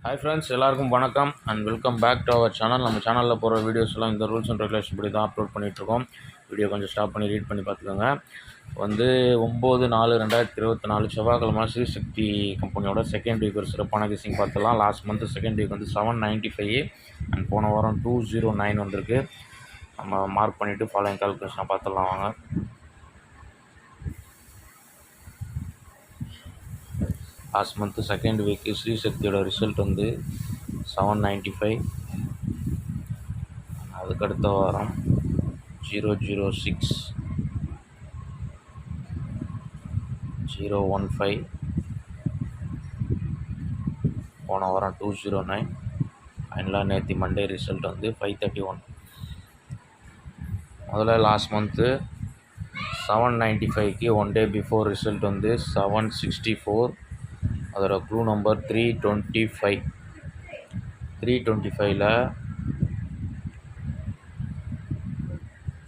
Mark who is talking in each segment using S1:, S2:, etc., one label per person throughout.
S1: Hi friends, எல்லாருக்கும் வணக்கம் and welcome back to our channel. நம்ம சேனலில் போகிற வீடியோஸ்லாம் இந்த ரூல்ஸ் அண்ட் ரெகுலேஷன் படி தான் அப்லோட் பண்ணிகிட்ருக்கோம். வீடியோ கொஞ்சம் ஸ்டாப் பண்ணி ரீட் பண்ணி பார்த்துக்கோங்க. வந்து 9/4/2024 செவ்வாய்க்கிழமை ஸ்ரீசக்தி கம்பெனியோட செகண்ட் வீக் ஒரு சிறப்பான கெஸ்ஸிங் பார்த்துலாம். லாஸ்ட் மந்த்து செகண்ட் வீக் வந்து 795 அண்ட் போன வாரம் 209 வந்திருக்கு. நம்ம மார்க் பண்ணிவிட்டு ஃபாலோயிங் கால்குலேஷனை பார்த்துடலாம் வாங்க. லாஸ்ட் மந்த்து செகண்ட் வீக்கு ஸ்ரீசக்தியோட ரிசல்ட் வந்து 795. அதுக்கடுத்த வாரம் 006, 015, போன வாரம் 209, ஃபைனலாக நேற்று மண்டே ரிசல்ட் வந்து 531. முதல்ல லாஸ்ட் மந்த்து 795க்கு ஒன் டே பிஃபோர் ரிசல்ட் வந்து 764. அதோட க்ளூ நம்பர் 325. 325ல்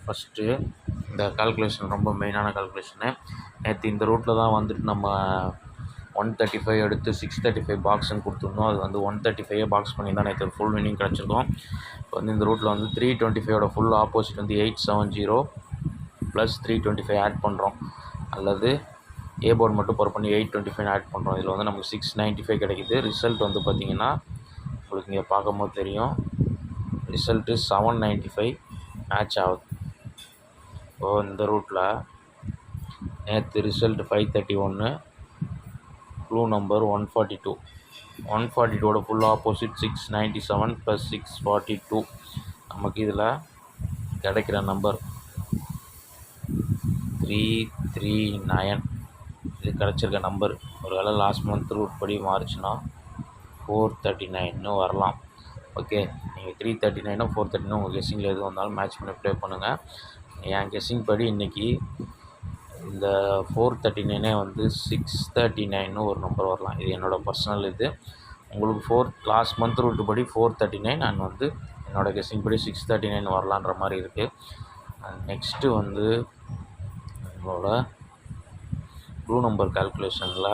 S1: ஃபஸ்ட்டு இந்த கால்குலேஷன் ரொம்ப மெயினான கால்குலேஷனு. நேற்று இந்த ரூட்டில் தான் வந்துட்டு நம்ம 135 எடுத்து 635 பாக்ஸ்ன்னு கொடுத்துருந்தோம். அது வந்து 135 பாக்ஸ் பண்ணி தான் நேற்று ஃபுல் வின்னிங் கிடச்சிருக்கோம். இப்போ வந்து இந்த ரூட்டில் வந்து 325ஓட ஃபுல் ஆப்போசிட் வந்து 870 ப்ளஸ் 325 ஆட் பண்ணுறோம். அல்லது ஏ போர்டு மட்டும் பவர் பண்ணி 825 ஆட் பண்ணுறோம். இதில் வந்து நமக்கு 695 கிடைக்குது. ரிசல்ட் வந்து பார்த்திங்கன்னா உங்களுக்கு இங்கே பார்க்கும்போது தெரியும், ரிசல்ட்டு 795 மேட்ச் ஆகுது. ஸோ இந்த ரூட்டில் நேற்று ரிசல்ட் 531, க்ளூ நம்பர் 142. 142ஓட ஃபுல் ஆப்போசிட் 697 ப்ளஸ் 642. நமக்கு இதில் கிடைக்கிற நம்பர் 339. இது கிடச்சிருக்க நம்பர் ஒரு வேளை லாஸ்ட் மந்த் ரூட் படி மாறிச்சுன்னா 439 வரலாம். ஓகே, நீங்கள் 339 439 உங்கள் கெஸ்ஸிங்கில் எது வந்தாலும் மேட்ச் பண்ணி ப்ளே பண்ணுங்கள். என் கெஸ்ஸிங் படி இன்றைக்கி இந்த 439 வந்து 639 ஒரு நம்பர் வரலாம். இது என்னோடய பர்சனல் இது. உங்களுக்கு லாஸ்ட் மந்த் ரூட்டு படி 439 அண்ட் வந்து என்னோடய கெஸ்ஸிங் படி 639 வரலான்ற மாதிரி இருக்குது. நெக்ஸ்ட்டு வந்து நம்மளோட க்ளூ நம்பர் கால்குலேஷனில்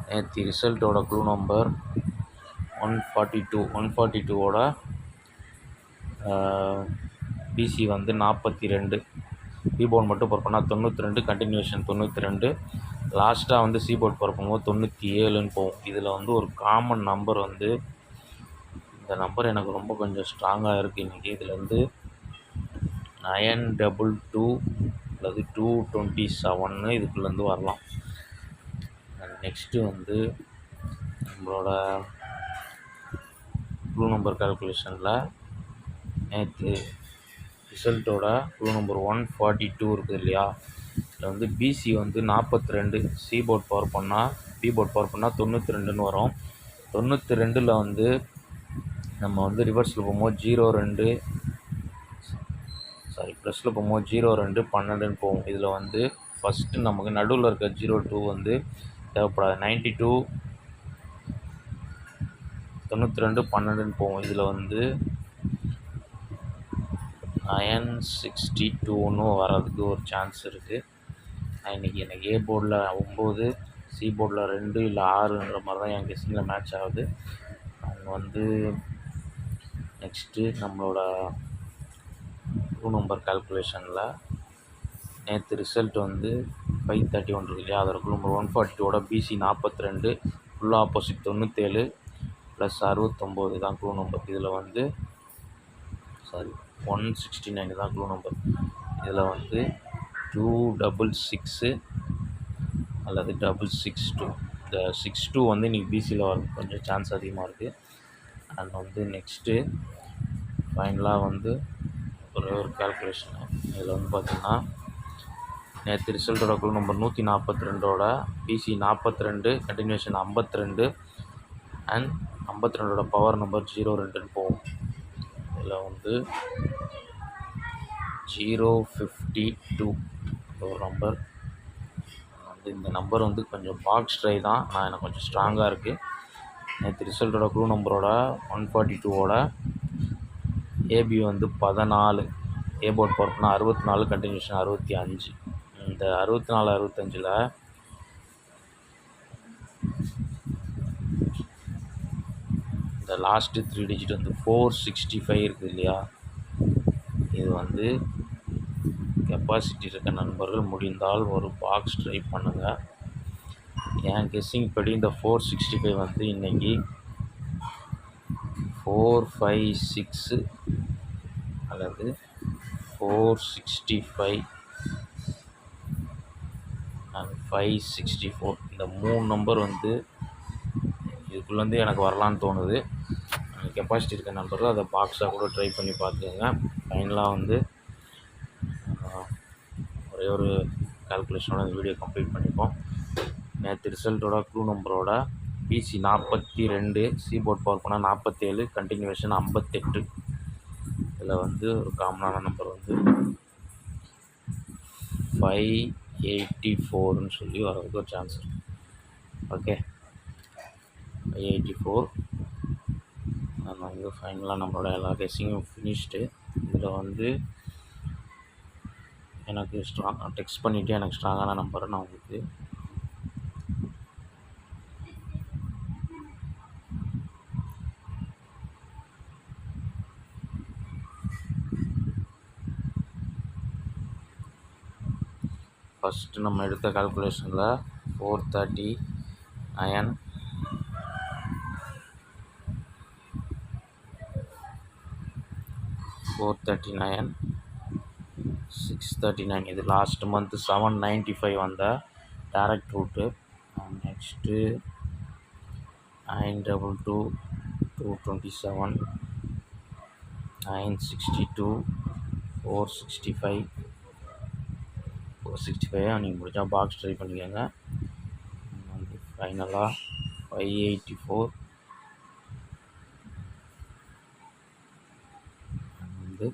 S1: நேற்று ரிசல்ட்டோட க்ளூ நம்பர் 142. 142ஓட பிசி வந்து 42. பீபோர்ட் மட்டும் பவர் பண்ணால் 92, கண்டினியூஷன் 92. லாஸ்ட்டாக வந்து சீபோர்ட் பவர் பண்ணும்போது 97ன்னு போகும். இதில் வந்து ஒரு காமன் நம்பர் வந்து இந்த நம்பர் எனக்கு ரொம்ப கொஞ்சம் ஸ்ட்ராங்காக இருக்குது இன்றைக்கி. இதில் வந்து 922 அல்லது 227 இதுக்குள்ளேருந்து வரலாம். நெக்ஸ்ட்டு வந்து நம்மளோட க்ளூ நம்பர் கால்குலேஷனில் நேற்று ரிசல்ட்டோட க்ளூ நம்பர் 142 இருக்குது இல்லையா, இதில் வந்து பிசி வந்து 42, சிபோர்ட் பவர் பண்ணால் பிபோர்ட் பவர் பண்ணால் 92ன்னு வரும். 92ல் வந்து நம்ம வந்து ரிவர்ஸில் போகும்போது 02 ப்ளஸில் போகும்போது 02 12ன்னு போகும். இதில் வந்து ஃபஸ்ட்டு நமக்கு நடுவில் இருக்க 02 வந்து தேவைப்படாது. 92 92 12ன்னு போகும். இதில் வந்து 962ன்னு வர்றதுக்கு ஒரு சான்ஸ் இருக்குது. இன்றைக்கி எனக்கு ஏ போர்டில் 9, சி போர்டில் 2 இல்லை 6ன்ற மாதிரி தான் என் கெஸ்ஸிங்கில் மேட்ச் ஆகுது. அவங்க வந்து நெக்ஸ்ட்டு நம்மளோட க்ளூ நம்பர் கால்குலேஷனில் நேற்று ரிசல்ட் வந்து 531 இருக்கு இல்லையா, அதோட க்ளூ நம்பர் 142ஓட பிசி 42, ஃபுல் ஆப்போசிட் 97 ப்ளஸ் 69 தான் க்ளூ நம்பர். இதில் வந்து 169 தான் க்ளூ நம்பர். இதில் வந்து 266 அல்லது 662. இந்த 62 வந்து இன்றைக்கி பிசியில் வர கொஞ்சம் சான்ஸ் அதிகமாக இருக்குது. அண்ட் வந்து நெக்ஸ்ட்டு ஃபைனலாக வந்து ஒரே ஒரு கால்குலேஷனு. இதில் வந்து பார்த்திங்கன்னா நேற்று ரிசல்ட்டோட க்ளூ நம்பர் 142ஓட பிசி 42, கண்டினியூஷன் 52 அண்ட் 52ஓட பவர் நம்பர் 02ன்னு போகும். இதில் வந்து 052 ஒரு நம்பர் வந்து, இந்த நம்பர் வந்து கொஞ்சம் பாக்ஸ் ட்ரை தான், ஆனால் எனக்கு கொஞ்சம் ஸ்ட்ராங்காக இருக்குது. நேற்று ரிசல்ட்டோட க்ளூ நம்பரோட 142ஓட ஏபி வந்து 14, ஏ போர்ட் பவர் பண்ணால் 64, கண்டினியூஷன் 65. இந்த 64 65ல் இந்த லாஸ்ட்டு 3 டிஜிட் வந்து 465 இருக்குது இல்லையா, இது வந்து கெப்பாசிட்டி இருக்க நண்பர்கள் முடிந்தால் ஒரு பாக்ஸ் ட்ரை பண்ணுங்கள். என் கெஸ்ஸிங் படி இந்த 465 வந்து இன்றைக்கி 456 அல்லது 465 அண்ட் 564 இந்த 3 நம்பர் வந்து இதுக்குள்ளேருந்து எனக்கு வரலான்னு தோணுது. கெப்பாசிட்டி இருக்க நம்பர்கள் அதை பாக்ஸாக கூட ட்ரை பண்ணி பார்த்துக்கோங்க. ஃபைனலாக வந்து ஒரே ஒரு கால்குலேஷனோட இந்த வீடியோ கம்ப்ளீட் பண்ணிப்போம். நேற்று ரிசல்ட்டோட க்ளூ நம்பரோட பிசி 42, சீபோர்ட் பவர் பண்ணால் 47, கண்டினியூவேஷன் 58. இதில் வந்து ஒரு காமனான நம்பர் வந்து 584ன்னு சொல்லி வரதுக்கு ஒரு சான்ஸ் இருக்குது. ஓகே, 584. நம்ம வந்து ஃபைனலாக நம்மளோட எல்லா கெஸ்ஸிங்கும் ஃபினிஷ்டு. இதில் வந்து எனக்கு டெக்ஸ்ட் பண்ணிவிட்டு எனக்கு ஸ்ட்ராங்கான நம்பரை நான் உங்களுக்கு ஃபஸ்ட்டு நம்ம எடுத்த கால்குலேஷனில் 439, 639, இது லாஸ்ட் மந்த்து 795 வந்த டேரக்ட் ரூட்டு. நெக்ஸ்ட்டு 922, 227, 962, 465 நீங்கள் முடிஞ்சா பாக்ஸ் ட்ரை பண்ணிக்கோங்க. வந்து ஃபைனலாக 584 வந்து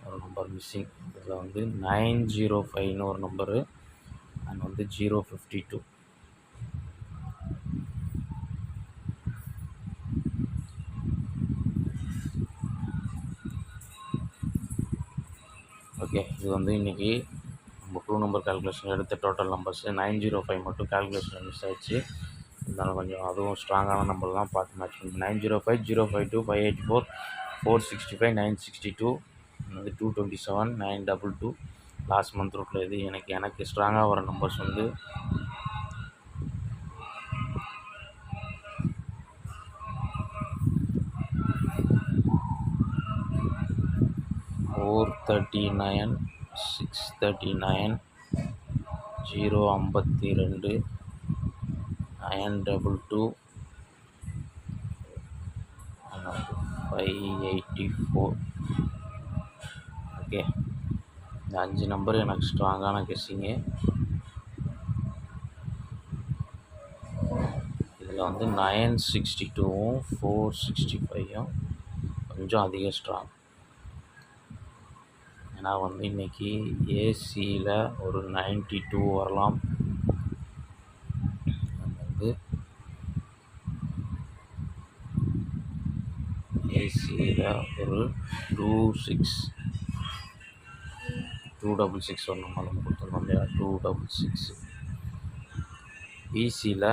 S1: ஒரு நம்பர் மிஸ்ஸிங். இதில் வந்து 905ன்னு ஒரு நம்பரு அண்ட் வந்து 052. ஓகே, இது வந்து இன்றைக்கி நம்ம க்ளூ நம்பர் கால்குலேஷன் எடுத்த டோட்டல் நம்பர்ஸு. 905 மட்டும் கால்குலேஷன் மிஸ் ஆகிடுச்சு. இருந்தாலும் கொஞ்சம் அதுவும் ஸ்ட்ராங்கான நம்பர் தான் பார்த்து மேட்ச் பண்ணி 905, 052, 584, 465, 962, வந்து 227, 922 லாஸ்ட் மந்த் ரூட்டில். இது எனக்கு ஸ்ட்ராங்காக வர நம்பர்ஸ் வந்து 439, 639, 052, 922, 584. ஓகே, இந்த 5 நம்பர் எனக்கு ஸ்ட்ராங்கான கெஸ்ஸிங்கு. இதில் வந்து 962வும் 465யும் கொஞ்சம் அதிக ஸ்ட்ராங். ஏன்னா வந்து இன்றைக்கி ஏசியில் ஒரு 92 வரலாம். வந்து ஏசியில் ஒரு 266 ஒரு நம்பர் நம்ம கொடுத்துருந்தோம் இல்லையா, 266. பிசியில்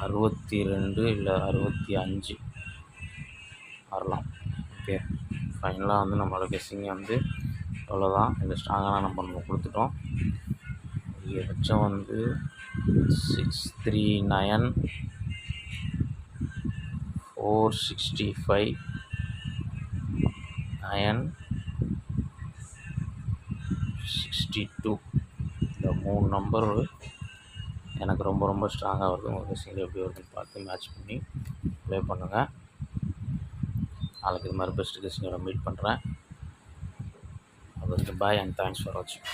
S1: 62 இல்லை 65 வரலாம். ஓகே, ஃபைனலாக வந்து நம்மளோட கெஸ்ஸிங்கை வந்து அவ்வளோதான். இந்த ஸ்ட்ராங்கான நம்பர் நம்ம கொடுத்துட்டோம். அதிகபட்சம் வந்து 639, 465, 962 இந்த 3 நம்பர் எனக்கு ரொம்ப ஸ்ட்ராங்காக வருது. உங்கள் கெஸ்ஸிங்கில் எப்படி வருதுன்னு பார்த்து மேட்ச் பண்ணி ப்ளே பண்ணுங்கள். நாளைக்கு இது மாதிரி பெஸ்ட் கெஸ்ஸிங்கோட மீட் பண்ணுறேன். அது பாய் அண்ட் தேங்க்ஸ் ஃபார் வாட்சிங்.